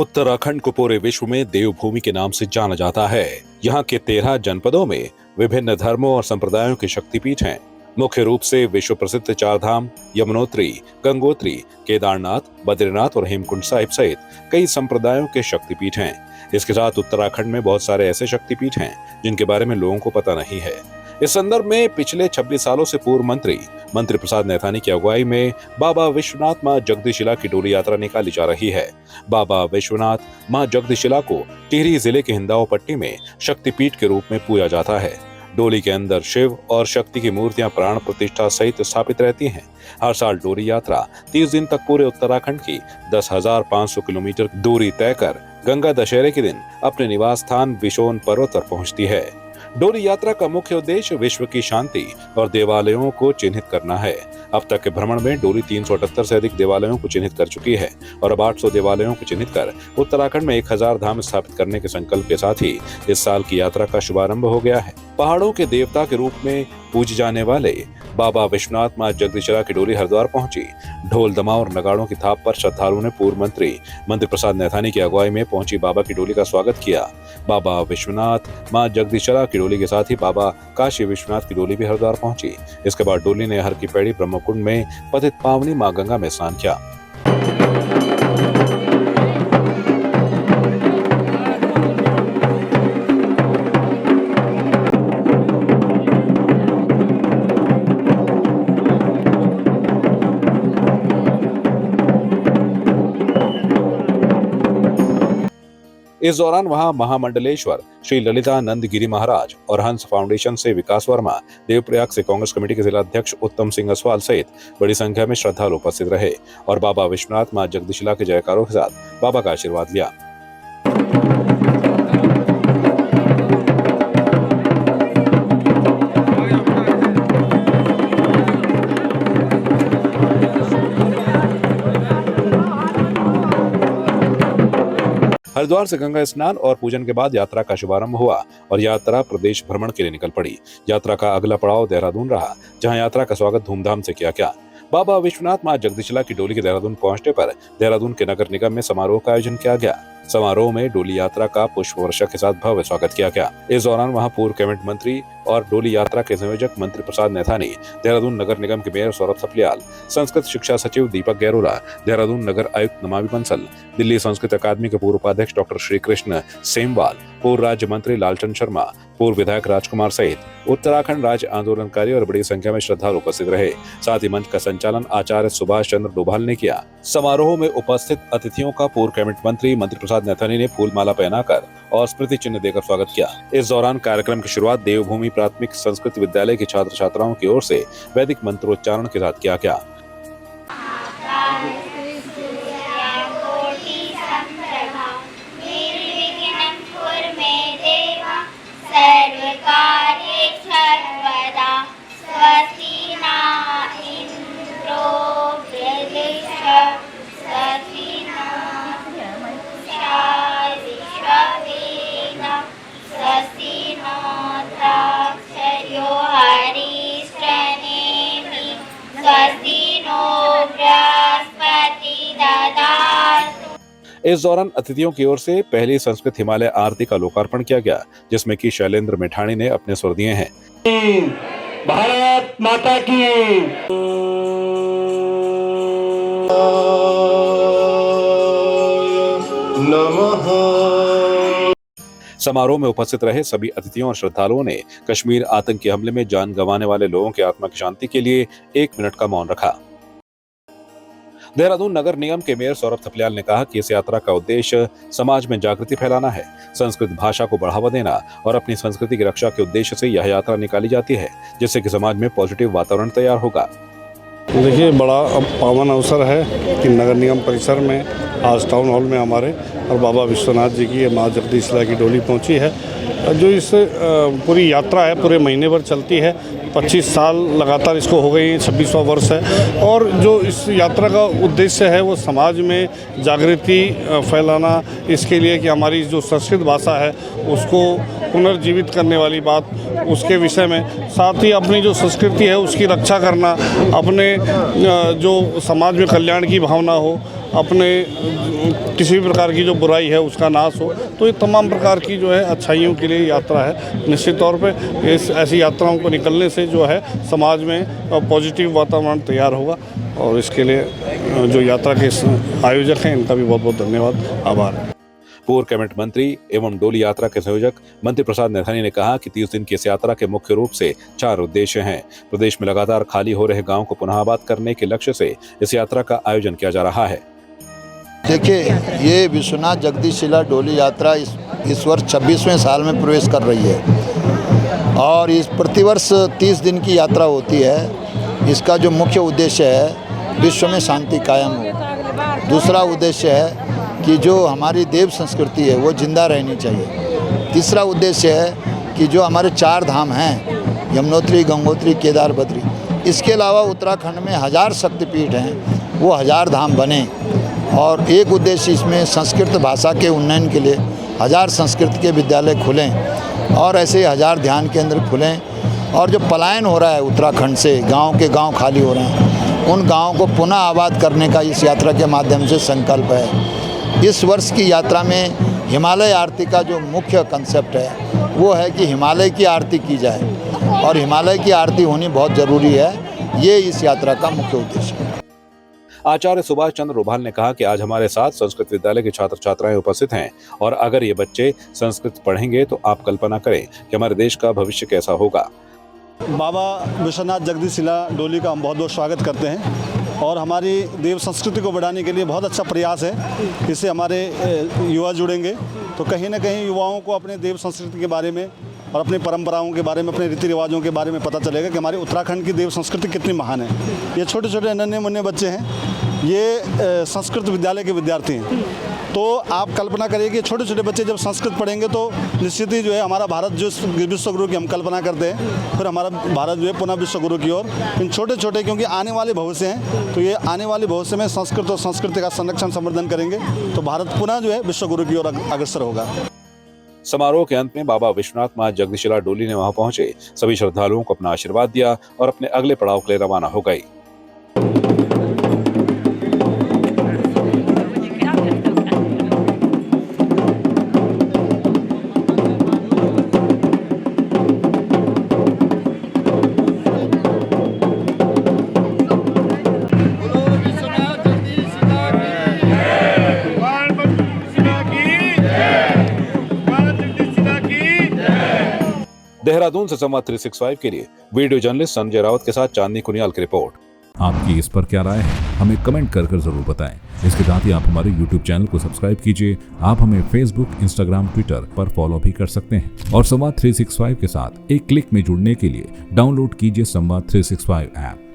उत्तराखंड को पूरे विश्व में देवभूमि के नाम से जाना जाता है। यहाँ के 13 जनपदों में विभिन्न धर्मों और संप्रदायों के शक्तिपीठ हैं। मुख्य रूप से विश्व प्रसिद्ध 4 धाम यमुनोत्री, गंगोत्री, केदारनाथ, बद्रीनाथ और हेमकुंड साहिब सहित कई संप्रदायों के शक्तिपीठ हैं। इसके साथ उत्तराखंड में बहुत सारे ऐसे शक्तिपीठ हैं जिनके बारे में लोगों को पता नहीं है। इस संदर्भ में पिछले 26 सालों से पूर्व मंत्री प्रसाद नैथानी की अगुवाई में बाबा विश्वनाथ मां जगदीशिला की डोली यात्रा निकाली जा रही है। बाबा विश्वनाथ मां जगदीशिला को टिहरी जिले के हिंदाओ पट्टी में शक्तिपीठ के रूप में पूजा जाता है। डोली के अंदर शिव और शक्ति की मूर्तियां प्राण प्रतिष्ठा सहित स्थापित रहती हैं। हर साल डोली यात्रा 30 दिन तक पूरे उत्तराखंड की 10,500 किलोमीटर दूरी तय कर गंगा दशहरे के दिन अपने निवास स्थान विशोन पर्वत पर पहुंचती है। डोली यात्रा का मुख्य उद्देश्य विश्व की शांति और देवालयों को चिन्हित करना है। अब तक के भ्रमण में डोली 378 से अधिक देवालयों को चिन्हित कर चुकी है और अब 800 देवालयों को चिन्हित कर उत्तराखंड में 1000 धाम स्थापित करने के संकल्प के साथ ही इस साल की यात्रा का शुभारंभ हो गया है। पहाड़ों के देवता के रूप में पूजे जाने वाले बाबा विश्वनाथ मां जगदीशिला की डोली हरिद्वार पहुंची। ढोल दमा और नगाड़ों की थाप पर श्रद्धालुओं ने पूर्व मंत्री प्रसाद नैथानी की अगुवाई में पहुंची बाबा की डोली का स्वागत किया। बाबा विश्वनाथ मां जगदीशिला की डोली के साथ ही बाबा काशी विश्वनाथ की डोली भी हरिद्वार पहुंची। इसके बाद डोली ने हर की पैड़ी ब्रह्मकुंड में पतित पावनी मां गंगा में स्नान किया। इस दौरान वहां महामंडलेश्वर श्री ललितानंद गिरी महाराज और हंस फाउंडेशन से विकास वर्मा, देवप्रयाग से कांग्रेस कमेटी के जिला अध्यक्ष उत्तम सिंह असवाल सहित बड़ी संख्या में श्रद्धालु उपस्थित रहे और बाबा विश्वनाथ मां जगदीशिला के जयकारों के साथ बाबा का आशीर्वाद लिया। हरिद्वार से गंगा स्नान और पूजन के बाद यात्रा का शुभारंभ हुआ और यात्रा प्रदेश भ्रमण के लिए निकल पड़ी। यात्रा का अगला पड़ाव देहरादून रहा, जहां यात्रा का स्वागत धूमधाम से किया गया। बाबा विश्वनाथ मां जगदीशिला की डोली के देहरादून पहुंचने पर देहरादून के नगर निगम में समारोह का आयोजन किया गया। समारोह में डोली यात्रा का पुष्प वर्षा के साथ भव्य स्वागत किया गया। इस दौरान वहां पूर्व कैबिनेट मंत्री और डोली यात्रा के संयोजक मंत्री प्रसाद नैथानी, देहरादून नगर निगम के मेयर सौरभ थपलियाल, संस्कृत शिक्षा सचिव दीपक गैरोला, देहरादून नगर आयुक्त नमामि बंसल, दिल्ली संस्कृत अकादमी के पूर्व उपाध्यक्ष डॉक्टर श्री कृष्ण सेमवाल, पूर्व राज्य मंत्री लालचंद शर्मा, पूर्व विधायक राजकुमार सहित उत्तराखंड राज्य आंदोलनकारी और बड़ी संख्या में श्रद्धालु उपस्थित रहे। साथ ही मंच का संचालन आचार्य सुभाष चंद्र डोभाल ने किया। समारोह में उपस्थित अतिथियों का पूर्व कैबिनेट मंत्री प्रसाद नैथानी ने फूलमाला पहनाकर और स्मृति चिन्ह देकर स्वागत किया। इस दौरान कार्यक्रम की शुरुआत देवभूमि प्राथमिक संस्कृत विद्यालय के छात्र छात्राओं की ओर से वैदिक मंत्रोच्चारण के साथ किया गया। इस दौरान अतिथियों की ओर से पहली संस्कृत हिमालय आरती का लोकार्पण किया गया, जिसमें कि शैलेंद्र मेठाणी ने अपने स्वर दिए हैं। भारत माता की नमः। समारोह में उपस्थित रहे सभी अतिथियों और श्रद्धालुओं ने कश्मीर आतंकी हमले में जान गंवाने वाले लोगों की आत्मा की शांति के लिए 1 मिनट का मौन रखा। देहरादून नगर निगम के मेयर सौरभ थपलियाल ने कहा कि इस यात्रा का उद्देश्य समाज में जागृति फैलाना है, संस्कृत भाषा को बढ़ावा देना और अपनी संस्कृति की रक्षा के उद्देश्य से यह यात्रा निकाली जाती है, जिससे कि समाज में पॉजिटिव वातावरण तैयार होगा। देखिए, बड़ा पावन अवसर है कि नगर निगम परिसर में आज टाउन हॉल में हमारे और बाबा विश्वनाथ जी की माँ जगदीशिला की डोली पहुंची है। जो इस पूरी यात्रा है पूरे महीने भर चलती है। 25 साल लगातार इसको हो गई, 26वां वर्ष है और जो इस यात्रा का उद्देश्य है वो समाज में जागृति फैलाना, इसके लिए कि हमारी जो संस्कृत भाषा है उसको पुनर्जीवित करने वाली बात, उसके विषय में, साथ ही अपनी जो संस्कृति है उसकी रक्षा करना, अपने जो समाज में कल्याण की भावना हो अपने किसी भी प्रकार की जो बुराई है उसका नाश हो। तो ये तमाम प्रकार की जो है अच्छाइयों के लिए यात्रा है। निश्चित तौर पे इस ऐसी यात्राओं को निकलने से जो है समाज में पॉजिटिव वातावरण तैयार होगा और इसके लिए जो यात्रा के आयोजक हैं इनका भी बहुत बहुत धन्यवाद, आभार है। पूर्व कैबिनेट मंत्री एवं डोली यात्रा के संयोजक मंत्री प्रसाद नैथानी ने कहा कि 30 दिन की इस यात्रा के मुख्य रूप से 4 उद्देश्य हैं। प्रदेश में लगातार खाली हो रहे गांवों को पुनः आबाद करने के लक्ष्य से इस यात्रा का आयोजन किया जा रहा है। देखिए, ये विश्वनाथ जगदीश शिला डोली यात्रा इस वर्ष 26वें साल में प्रवेश कर रही है और इस प्रतिवर्ष 30 दिन की यात्रा होती है। इसका जो मुख्य उद्देश्य है विश्व में शांति कायम हो। दूसरा उद्देश्य है कि जो हमारी देव संस्कृति है वो जिंदा रहनी चाहिए। तीसरा उद्देश्य है कि जो हमारे 4 धाम हैं, यमुनोत्री, गंगोत्री, केदार, बद्री, इसके अलावा उत्तराखंड में 1000 शक्तिपीठ हैं, वो 1000 धाम बने। और एक उद्देश्य इसमें संस्कृत भाषा के उन्नयन के लिए 1000 संस्कृत के विद्यालय खुलें और ऐसे 1000 ध्यान केंद्र खुलें। और जो पलायन हो रहा है उत्तराखंड से, गांव के गांव खाली हो रहे हैं, उन गांवों को पुनः आबाद करने का इस यात्रा के माध्यम से संकल्प है। इस वर्ष की यात्रा में हिमालय आरती का जो मुख्य कंसेप्ट है वो है कि हिमालय की आरती की जाए और हिमालय की आरती होनी बहुत ज़रूरी है। ये इस यात्रा का मुख्य उद्देश्य है। आचार्य सुभाष चंद्र रुभाल ने कहा कि आज हमारे साथ संस्कृत विद्यालय के छात्र छात्राएं उपस्थित हैं और अगर ये बच्चे संस्कृत पढ़ेंगे तो आप कल्पना करें कि हमारे देश का भविष्य कैसा होगा। बाबा विश्वनाथ जगदीश शिला डोली का हम बहुत बहुत स्वागत करते हैं और हमारी देव संस्कृति को बढ़ाने के लिए बहुत अच्छा प्रयास है। इससे हमारे युवा जुड़ेंगे तो कहीं ना कहीं युवाओं को अपने देव संस्कृति के बारे में और अपनी परंपराओं के बारे में, अपने रीति रिवाजों के बारे में पता चलेगा कि हमारे उत्तराखंड की देव संस्कृति कितनी महान है। ये छोटे छोटे नन्हे मुन्ने बच्चे हैं, ये संस्कृत विद्यालय के विद्यार्थी हैं। तो आप कल्पना करिए कि छोटे छोटे बच्चे जब संस्कृत पढ़ेंगे तो निश्चित ही जो है हमारा भारत जो विश्व गुरु की हम कल्पना करते हैं, फिर हमारा भारत जो है पुनः विश्व गुरु की ओर। इन छोटे छोटे क्योंकि आने वाले भविष्य हैं, तो ये आने वाले भविष्य में संस्कृत और संस्कृति का संरक्षण संवर्धन करेंगे तो भारत पुनः जो है विश्व गुरु की ओर अग्रसर होगा। समारोह के अंत में बाबा विश्वनाथ महाराज जगदीश शिला डोली ने वहां पहुंचे सभी श्रद्धालुओं को अपना आशीर्वाद दिया और अपने अगले पड़ाव के लिए रवाना हो गई। देहरादून से संवाद 365 के लिए वीडियो जर्नलिस्ट संजय रावत के साथ चांदनी कुनियाल की रिपोर्ट। आपकी इस पर क्या राय है, हमें कमेंट कर जरूर बताएं। इसके साथ ही आप हमारे YouTube चैनल को सब्सक्राइब कीजिए। आप हमें Facebook, Instagram, Twitter पर फॉलो भी कर सकते हैं और संवाद 365 के साथ एक क्लिक में जुड़ने के लिए डाउनलोड कीजिए संवाद 365 ऐप।